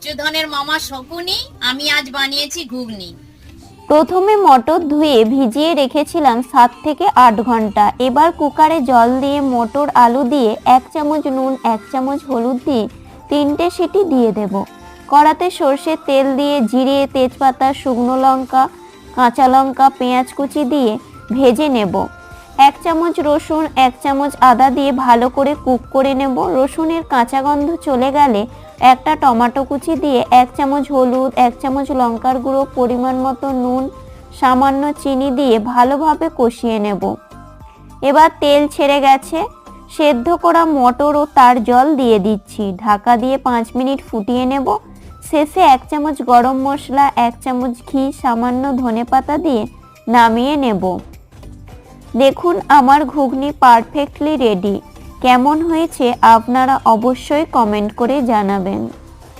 দুর্যোধনের মামা শকুনি। আমি আজ বানিয়েছি ঘুগনি। প্রথমে মটর ধুয়ে ভিজিয়ে রেখেছিলাম 7 থেকে 8 ঘন্টা। এবার কুকারে জল দিয়ে মটর আলু দিয়ে 1 চামচ নুন 1 চামচ হলুদ দিয়ে 3টে সিটি দিয়ে দেব। কড়াতে সর্ষের তেল দিয়ে জিরে, তেজপাতা, শুকনো লঙ্কা, কাঁচা লঙ্কা, পেঁয়াজ কুচি দিয়ে ভেজে নেব। 1 চামচ রসুন 1 চামচ আদা দিয়ে ভালো করে কুক করে নেব। রসুনের কাঁচা গন্ধ চলে গেলে একটা টমেটো কুচি দিয়ে 1 চামচ হলুদ, 1 চামচ লঙ্কার গুঁড়ো, পরিমাণ মতো নুন, সামান্য চিনি দিয়ে ভালোভাবে কষিয়ে নেব। এবার তেল ছেড়ে গেছে, সেদ্ধ করা মটর ও তার জল দিয়ে দিচ্ছি। ঢাকা দিয়ে 5 মিনিট ফুটিয়ে নেব। শেষে 1 চামচ গরম মশলা, 1 চামচ ঘি, সামান্য ধনেপাতা দিয়ে নামিয়ে নেব। দেখুন আমার ঘুগনি পারফেক্টলি রেডি। কেমন হয়েছে আপনারা অবশ্যই কমেন্ট করে জানাবেন।